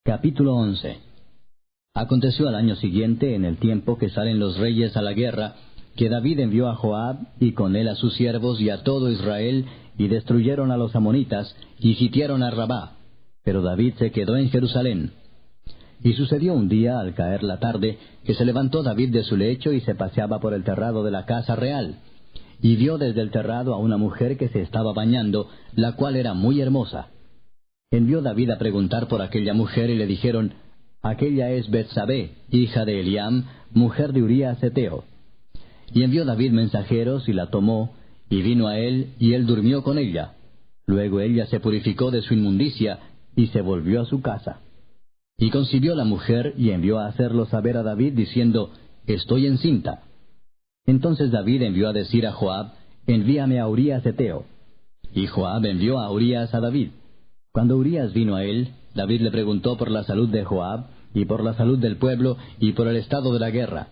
Capítulo 11. Aconteció al año siguiente, en el tiempo que salen los reyes a la guerra, que David envió a Joab, y con él a sus siervos y a todo Israel, y destruyeron a los amonitas, y sitiaron a Rabá. Pero David se quedó en Jerusalén. Y sucedió un día, al caer la tarde, que se levantó David de su lecho y se paseaba por el terrado de la casa real. Y vio desde el terrado a una mujer que se estaba bañando, la cual era muy hermosa. Envió David a preguntar por aquella mujer, y le dijeron: aquella es Betsabé, hija de Eliam, mujer de Urías Heteo. Y envió David mensajeros, y la tomó, y vino a él, y él durmió con ella. Luego ella se purificó de su inmundicia, y se volvió a su casa. Y concibió la mujer, y envió a hacerlo saber a David, diciendo: estoy encinta. Entonces David envió a decir a Joab: envíame a Urías Heteo. Y Joab envió a Urías a David. Cuando Urías vino a él, David le preguntó por la salud de Joab, y por la salud del pueblo, y por el estado de la guerra.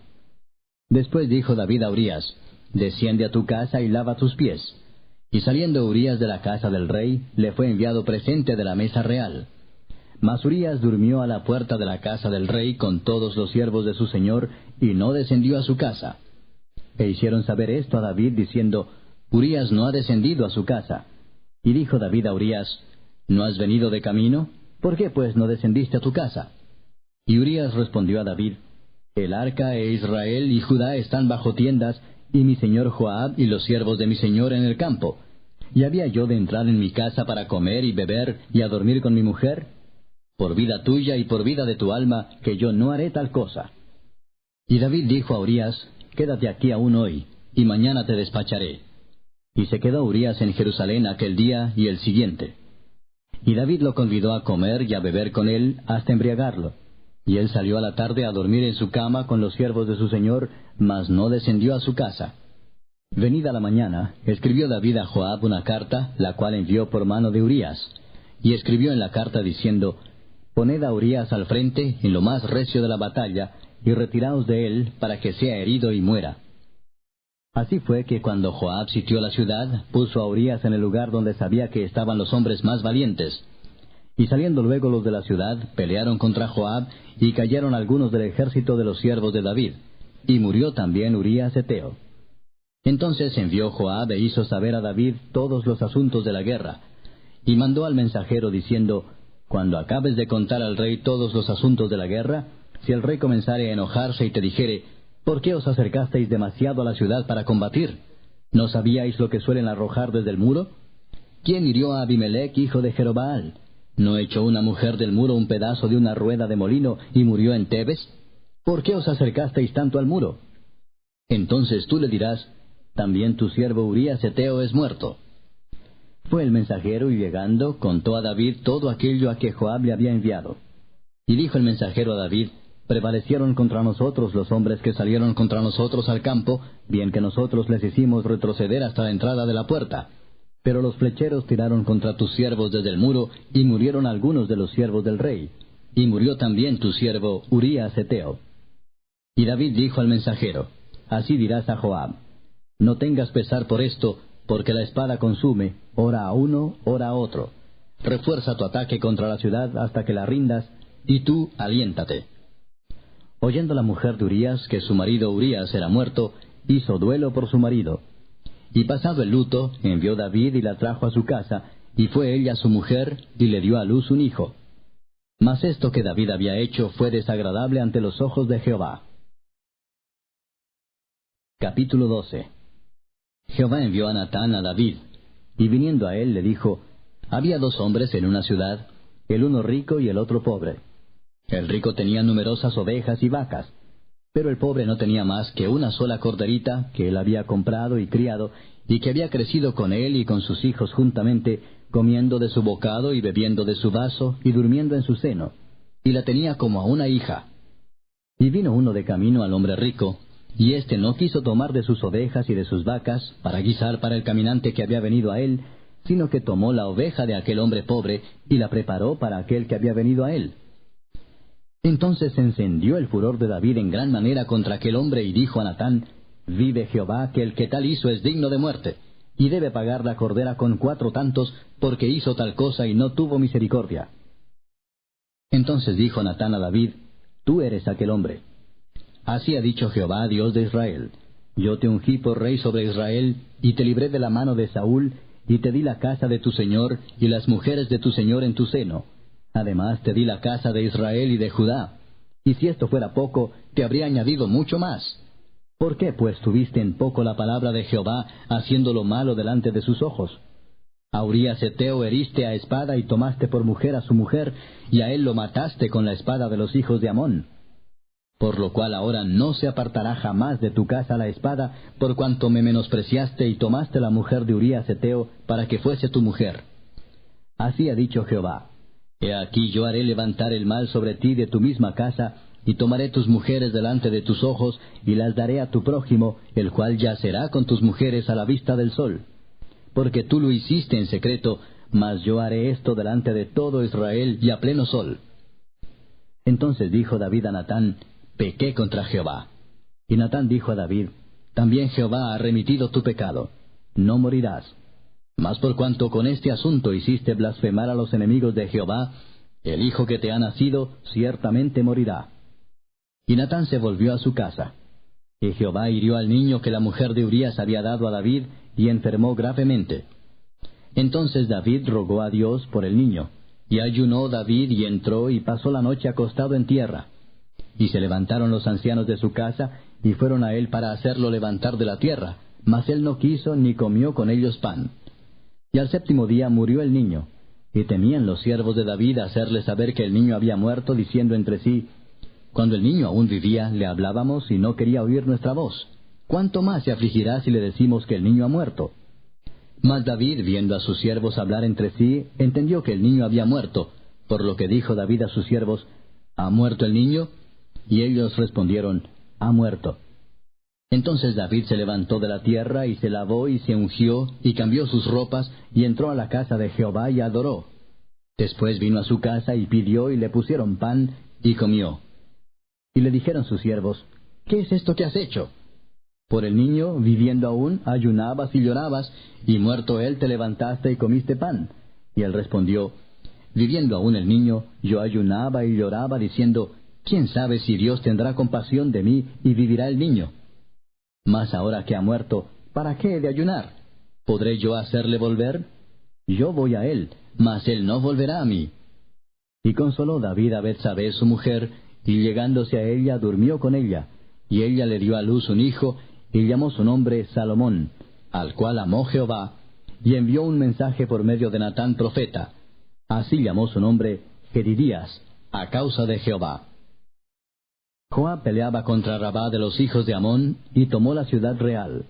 Después dijo David a Urías: desciende a tu casa y lava tus pies. Y saliendo Urías de la casa del rey, le fue enviado presente de la mesa real. Mas Urías durmió a la puerta de la casa del rey con todos los siervos de su señor, y no descendió a su casa. E hicieron saber esto a David, diciendo: Urías no ha descendido a su casa. Y dijo David a Urías: ¿no has venido de camino? ¿Por qué pues no descendiste a tu casa? Y Urías respondió a David: el arca e Israel y Judá están bajo tiendas, y mi señor Joab y los siervos de mi señor en el campo. ¿Y había yo de entrar en mi casa para comer y beber y a dormir con mi mujer? Por vida tuya y por vida de tu alma, que yo no haré tal cosa. Y David dijo a Urías: quédate aquí aún hoy, y mañana te despacharé. Y se quedó Urías en Jerusalén aquel día y el siguiente. Y David lo convidó a comer y a beber con él hasta embriagarlo. Y él salió a la tarde a dormir en su cama con los siervos de su señor, mas no descendió a su casa. Venida la mañana, escribió David a Joab una carta, la cual envió por mano de Urías. Y escribió en la carta diciendo: poned a Urías al frente en lo más recio de la batalla, y retiraos de él, para que sea herido y muera. Así fue que cuando Joab sitió la ciudad, puso a Urías en el lugar donde sabía que estaban los hombres más valientes. Y saliendo luego los de la ciudad, pelearon contra Joab, y cayeron algunos del ejército de los siervos de David. Y murió también Urías Heteo. Entonces envió Joab e hizo saber a David todos los asuntos de la guerra. Y mandó al mensajero diciendo: cuando acabes de contar al rey todos los asuntos de la guerra, si el rey comenzare a enojarse y te dijere: ¿por qué os acercasteis demasiado a la ciudad para combatir? ¿No sabíais lo que suelen arrojar desde el muro? ¿Quién hirió a Abimelech, hijo de Jerobaal? ¿No echó una mujer del muro un pedazo de una rueda de molino y murió en Tebes? ¿Por qué os acercasteis tanto al muro? Entonces tú le dirás: también tu siervo Urías Heteo es muerto. Fue el mensajero, y llegando, contó a David todo aquello a que Joab le había enviado. Y dijo el mensajero a David: prevalecieron contra nosotros los hombres que salieron contra nosotros al campo, bien que nosotros les hicimos retroceder hasta la entrada de la puerta. Pero los flecheros tiraron contra tus siervos desde el muro, y murieron algunos de los siervos del rey. Y murió también tu siervo Urías Heteo. Y David dijo al mensajero: así dirás a Joab: no tengas pesar por esto, porque la espada consume, ora a uno, ora a otro. Refuerza tu ataque contra la ciudad hasta que la rindas, y tú aliéntate. Oyendo la mujer de Urías que su marido Urías era muerto, hizo duelo por su marido. Y pasado el luto, envió David y la trajo a su casa, y fue ella su mujer, y le dio a luz un hijo. Mas esto que David había hecho fue desagradable ante los ojos de Jehová. Capítulo 12. Jehová envió a Natán a David, y viniendo a él le dijo: había dos hombres en una ciudad, el uno rico y el otro pobre. El rico tenía numerosas ovejas y vacas, pero el pobre no tenía más que una sola corderita que él había comprado y criado, y que había crecido con él y con sus hijos juntamente, comiendo de su bocado y bebiendo de su vaso y durmiendo en su seno, y la tenía como a una hija. Y vino uno de camino al hombre rico, y éste no quiso tomar de sus ovejas y de sus vacas para guisar para el caminante que había venido a él, sino que tomó la oveja de aquel hombre pobre y la preparó para aquel que había venido a él. Entonces se encendió el furor de David en gran manera contra aquel hombre, y dijo a Natán: vive Jehová, que el que tal hizo es digno de muerte, y debe pagar la cordera con 4 tantos, porque hizo tal cosa y no tuvo misericordia. Entonces dijo Natán a David: Tú eres aquel hombre. Así ha dicho Jehová, Dios de Israel: Yo te ungí por rey sobre Israel, y te libré de la mano de Saúl, y te di la casa de tu señor, y las mujeres de tu señor en tu seno. Además te di la casa de Israel y de Judá. Y si esto fuera poco, te habría añadido mucho más. ¿Por qué, pues, tuviste en poco la palabra de Jehová, haciendo lo malo delante de sus ojos? A Urías Heteo heriste a espada y tomaste por mujer a su mujer, y a él lo mataste con la espada de los hijos de Amón. Por lo cual ahora no se apartará jamás de tu casa la espada, por cuanto me menospreciaste y tomaste la mujer de Urías Heteo para que fuese tu mujer. Así ha dicho Jehová: He aquí yo haré levantar el mal sobre ti de tu misma casa, y tomaré tus mujeres delante de tus ojos, y las daré a tu prójimo, el cual yacerá con tus mujeres a la vista del sol. Porque tú lo hiciste en secreto, mas yo haré esto delante de todo Israel y a pleno sol. Entonces dijo David a Natán: Pequé contra Jehová. Y Natán dijo a David: También Jehová ha remitido tu pecado. No morirás. Mas por cuanto con este asunto hiciste blasfemar a los enemigos de Jehová, el hijo que te ha nacido ciertamente morirá. Y Natán se volvió a su casa. Y Jehová hirió al niño que la mujer de Urías había dado a David, y enfermó gravemente. Entonces David rogó a Dios por el niño. Y ayunó David, y entró, y pasó la noche acostado en tierra. Y se levantaron los ancianos de su casa, y fueron a él para hacerlo levantar de la tierra. Mas él no quiso, ni comió con ellos pan. Y al séptimo día murió el niño. Y temían los siervos de David hacerle saber que el niño había muerto, diciendo entre sí: Cuando el niño aún vivía, le hablábamos, y no quería oír nuestra voz. ¿Cuánto más se afligirá si le decimos que el niño ha muerto? Mas David, viendo a sus siervos hablar entre sí, entendió que el niño había muerto, por lo que dijo David a sus siervos: ¿Ha muerto el niño? Y ellos respondieron: Ha muerto. Entonces David se levantó de la tierra, y se lavó, y se ungió, y cambió sus ropas, y entró a la casa de Jehová, y adoró. Después vino a su casa, y pidió, y le pusieron pan, y comió. Y le dijeron sus siervos: ¿Qué es esto que has hecho? Por el niño, viviendo aún, ayunabas y llorabas, y muerto él te levantaste y comiste pan. Y él respondió: Viviendo aún el niño, yo ayunaba y lloraba, diciendo: ¿Quién sabe si Dios tendrá compasión de mí, y vivirá el niño? Mas ahora que ha muerto, ¿para qué he de ayunar? ¿Podré yo hacerle volver? Yo voy a él, mas él no volverá a mí. Y consoló David a Betsabé su mujer, y llegándose a ella durmió con ella, y ella le dio a luz un hijo, y llamó su nombre Salomón, al cual amó Jehová, y envió un mensaje por medio de Natán profeta. Así llamó su nombre Jedidías, a causa de Jehová. Joab peleaba contra Rabá de los hijos de Amón, y tomó la ciudad real.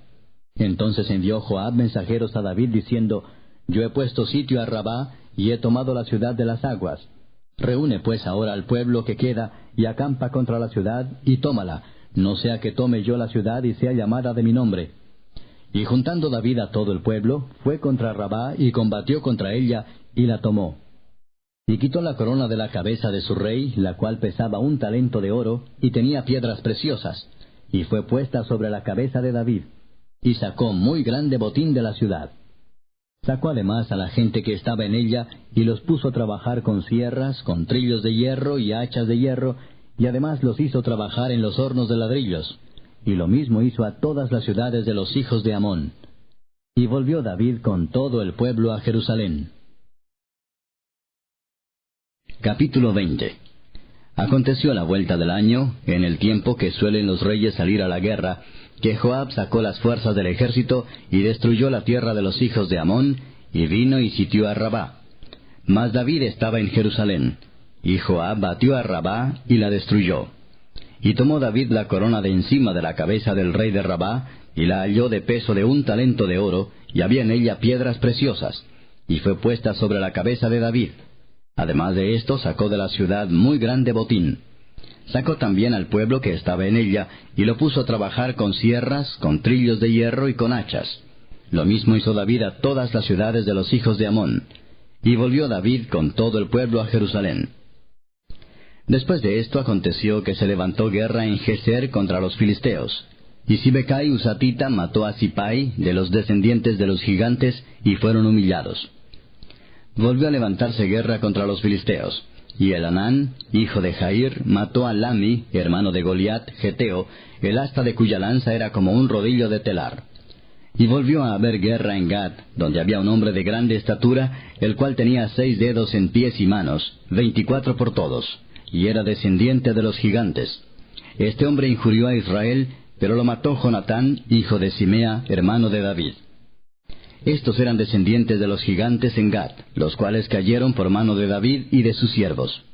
Entonces envió Joab mensajeros a David, diciendo: Yo he puesto sitio a Rabá, y he tomado la ciudad de las aguas. Reúne pues ahora al pueblo que queda, y acampa contra la ciudad, y tómala, no sea que tome yo la ciudad y sea llamada de mi nombre. Y juntando David a todo el pueblo, fue contra Rabá, y combatió contra ella, y la tomó. Y quitó la corona de la cabeza de su rey, la cual pesaba 1 talento de oro, y tenía piedras preciosas, y fue puesta sobre la cabeza de David, y sacó muy grande botín de la ciudad. Sacó además a la gente que estaba en ella, y los puso a trabajar con sierras, con trillos de hierro y hachas de hierro, y además los hizo trabajar en los hornos de ladrillos. Y lo mismo hizo a todas las ciudades de los hijos de Amón. Y volvió David con todo el pueblo a Jerusalén. Capítulo 20. Aconteció a la vuelta del año, en el tiempo que suelen los reyes salir a la guerra, que Joab sacó las fuerzas del ejército, y destruyó la tierra de los hijos de Amón, y vino y sitió a Rabá. Mas David estaba en Jerusalén, y Joab batió a Rabá, y la destruyó. Y tomó David la corona de encima de la cabeza del rey de Rabá, y la halló de peso de 1 talento de oro, y había en ella piedras preciosas, y fue puesta sobre la cabeza de David. Además de esto, sacó de la ciudad muy grande botín. Sacó también al pueblo que estaba en ella, y lo puso a trabajar con sierras, con trillos de hierro y con hachas. Lo mismo hizo David a todas las ciudades de los hijos de Amón. Y volvió David con todo el pueblo a Jerusalén. Después de esto aconteció que se levantó guerra en Geser contra los filisteos. Y Sibecai Husatita mató a Sipai, de los descendientes de los gigantes, y fueron humillados. Volvió a levantarse guerra contra los filisteos, Y Elanán, hijo de Jair, mató a Lami, hermano de Goliat, geteo, el asta de cuya lanza era como un rodillo de telar. Y volvió a haber guerra en Gad, donde había un hombre de grande estatura, el cual tenía 6 dedos en pies y manos, 24 por todos, y era descendiente de los gigantes. Este hombre injurió a Israel, pero lo mató Jonatán, hijo de Simea, hermano de David. Estos eran descendientes de los gigantes en Gad, los cuales cayeron por mano de David y de sus siervos.